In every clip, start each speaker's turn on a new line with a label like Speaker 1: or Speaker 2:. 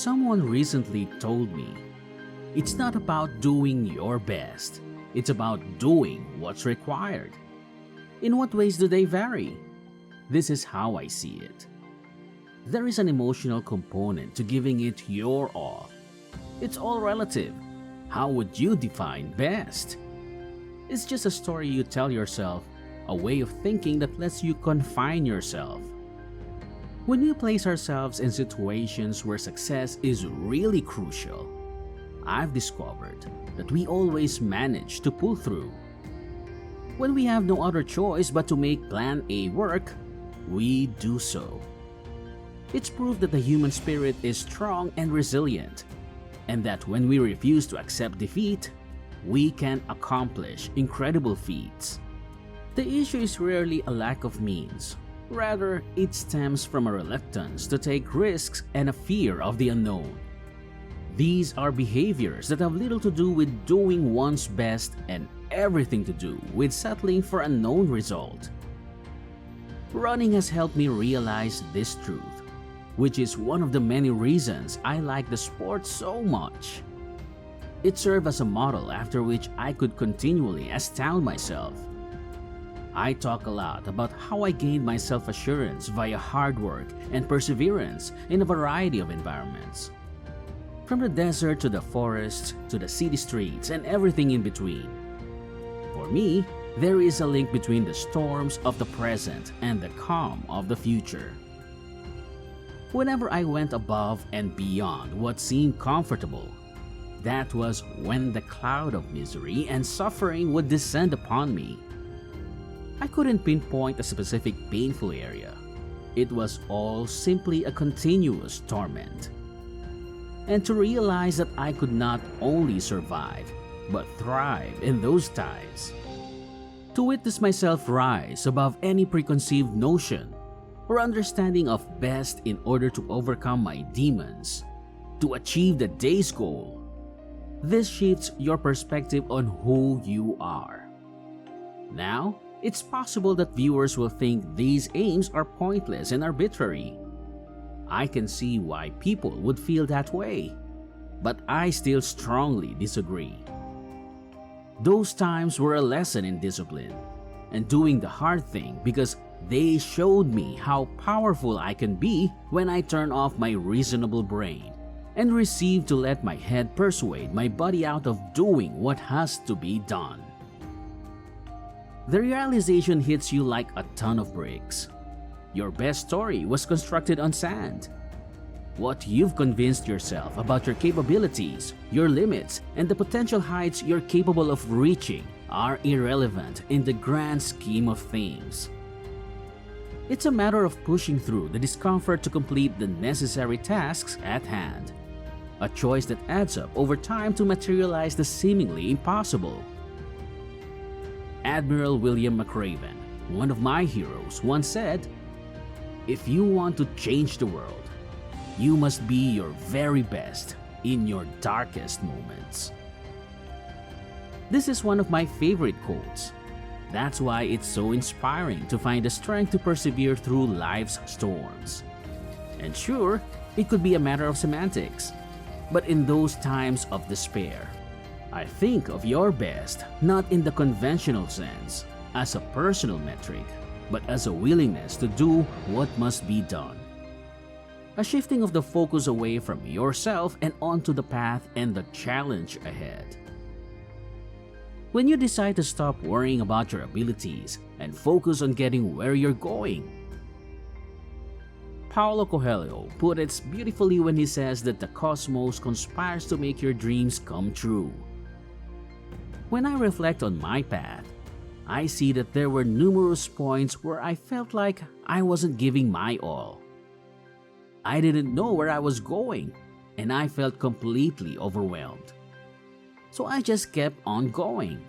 Speaker 1: Someone recently told me, it's not about doing your best, it's about doing what's required. In what ways do they vary? This is how I see it. There is an emotional component to giving it your all. It's all relative. How would you define best? It's just a story you tell yourself, a way of thinking that lets you confine yourself. When we place ourselves in situations where success is really crucial, I've discovered that we always manage to pull through. When we have no other choice but to make Plan A work, we do so. It's proof that the human spirit is strong and resilient, and that when we refuse to accept defeat, we can accomplish incredible feats. The issue is rarely a lack of means. Rather, it stems from a reluctance to take risks and a fear of the unknown. These are behaviors that have little to do with doing one's best and everything to do with settling for a known result. Running has helped me realize this truth, which is one of the many reasons I like the sport so much. It served as a model after which I could continually astound myself. I talk a lot about how I gained my self-assurance via hard work and perseverance in a variety of environments. From the desert to the forest to the city streets and everything in between. For me, there is a link between the storms of the present and the calm of the future. Whenever I went above and beyond what seemed comfortable, that was when the cloud of misery and suffering would descend upon me. I couldn't pinpoint a specific painful area. It was all simply a continuous torment. And to realize that I could not only survive, but thrive in those times. To witness myself rise above any preconceived notion or understanding of best in order to overcome my demons, to achieve the day's goal. This shifts your perspective on who you are. Now, it's possible that viewers will think these aims are pointless and arbitrary. I can see why people would feel that way, but I still strongly disagree. Those times were a lesson in discipline and doing the hard thing because they showed me how powerful I can be when I turn off my reasonable brain and receive to let my head persuade my body out of doing what has to be done. The realization hits you like a ton of bricks. Your best story was constructed on sand. What you've convinced yourself about your capabilities, your limits, and the potential heights you're capable of reaching are irrelevant in the grand scheme of things. It's a matter of pushing through the discomfort to complete the necessary tasks at hand. A choice that adds up over time to materialize the seemingly impossible. Admiral William McRaven, one of my heroes, once said, "If you want to change the world, you must be your very best in your darkest moments." This is one of my favorite quotes. That's why it's so inspiring to find the strength to persevere through life's storms. And sure, it could be a matter of semantics, but in those times of despair, I think of your best not in the conventional sense, as a personal metric, but as a willingness to do what must be done. A shifting of the focus away from yourself and onto the path and the challenge ahead. When you decide to stop worrying about your abilities and focus on getting where you're going. Paulo Coelho put it beautifully when he says that the cosmos conspires to make your dreams come true. When I reflect on my path, I see that there were numerous points where I felt like I wasn't giving my all. I didn't know where I was going, and I felt completely overwhelmed. So I just kept on going.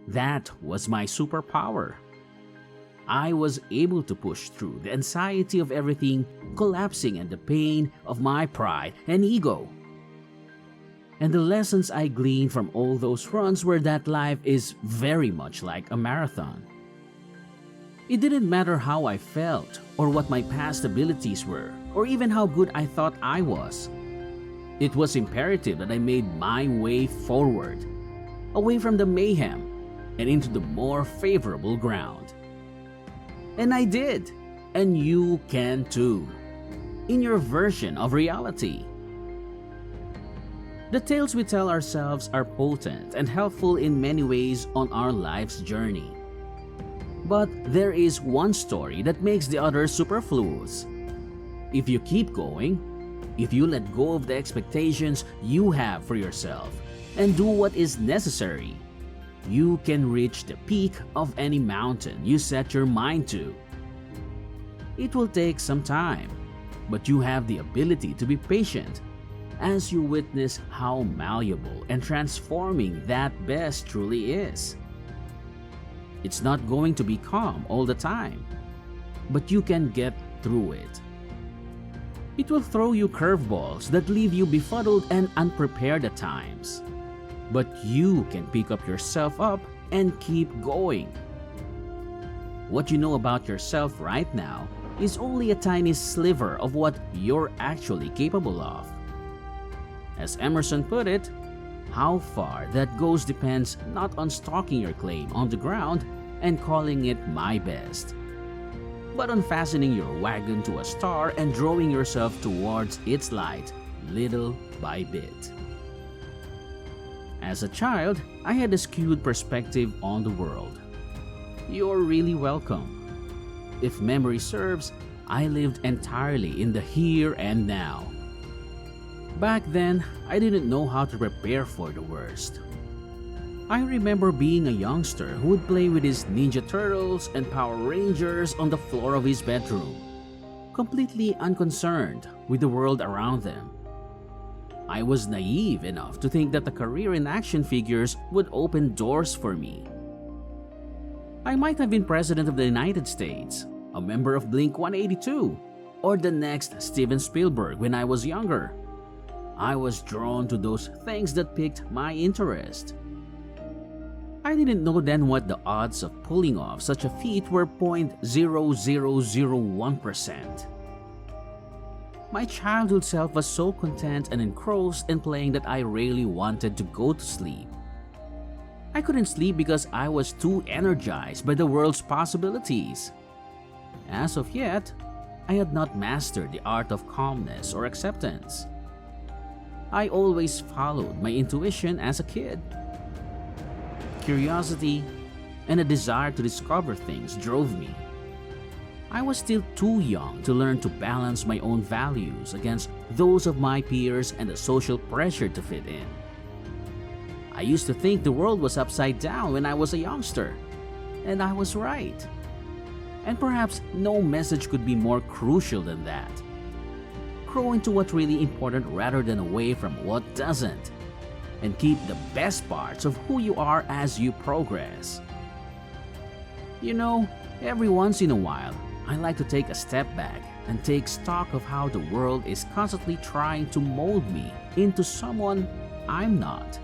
Speaker 1: That was my superpower. I was able to push through the anxiety of everything collapsing and the pain of my pride and ego. And the lessons I gleaned from all those runs were that life is very much like a marathon. It didn't matter how I felt or what my past abilities were or even how good I thought I was. It was imperative that I made my way forward, away from the mayhem and into the more favorable ground. And I did, and you can too, in your version of reality. The tales we tell ourselves are potent and helpful in many ways on our life's journey. But there is one story that makes the others superfluous. If you keep going, if you let go of the expectations you have for yourself and do what is necessary, you can reach the peak of any mountain you set your mind to. It will take some time, but you have the ability to be patient as you witness how malleable and transforming that best truly is. It's not going to be calm all the time, but you can get through it. It will throw you curveballs that leave you befuddled and unprepared at times, but you can pick up yourself up and keep going. What you know about yourself right now is only a tiny sliver of what you're actually capable of. As Emerson put it, how far that goes depends not on stalking your claim on the ground and calling it my best, but on fastening your wagon to a star and drawing yourself towards its light little by bit. As a child, I had a skewed perspective on the world. You're really welcome. If memory serves, I lived entirely in the here and now. Back then, I didn't know how to prepare for the worst. I remember being a youngster who would play with his Ninja Turtles and Power Rangers on the floor of his bedroom, completely unconcerned with the world around them. I was naive enough to think that a career in action figures would open doors for me. I might have been President of the United States, a member of Blink-182, or the next Steven Spielberg when I was younger. I was drawn to those things that piqued my interest. I didn't know then what the odds of pulling off such a feat were 0.0001%. My childhood self was so content and engrossed in playing that I rarely wanted to go to sleep. I couldn't sleep because I was too energized by the world's possibilities. As of yet, I had not mastered the art of calmness or acceptance. I always followed my intuition as a kid. Curiosity and a desire to discover things drove me. I was still too young to learn to balance my own values against those of my peers and the social pressure to fit in. I used to think the world was upside down when I was a youngster, and I was right. And perhaps no message could be more crucial than that. Grow into what's really important rather than away from what doesn't, and keep the best parts of who you are as you progress. You know, every once in a while, I like to take a step back and take stock of how the world is constantly trying to mold me into someone I'm not.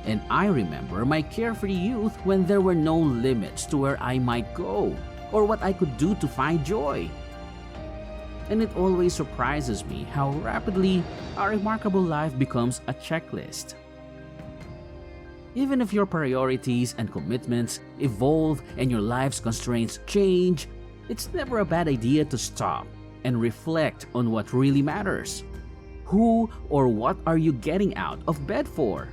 Speaker 1: And I remember my carefree youth when there were no limits to where I might go or what I could do to find joy. And it always surprises me how rapidly our remarkable life becomes a checklist. Even if your priorities and commitments evolve and your life's constraints change, it's never a bad idea to stop and reflect on what really matters. Who or what are you getting out of bed for?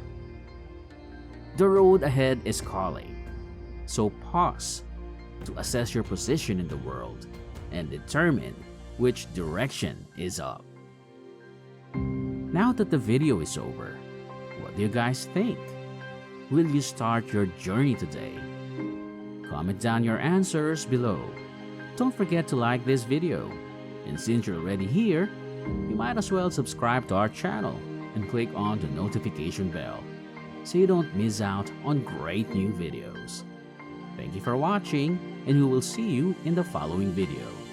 Speaker 1: The road ahead is calling, so pause to assess your position in the world and determine which direction is up. Now that the video is over, what do you guys think? Will you start your journey today? Comment down your answers below. Don't forget to like this video, and since you're already here, you might as well subscribe to our channel and click on the notification bell so you don't miss out on great new videos. Thank you for watching, and we will see you in the following video.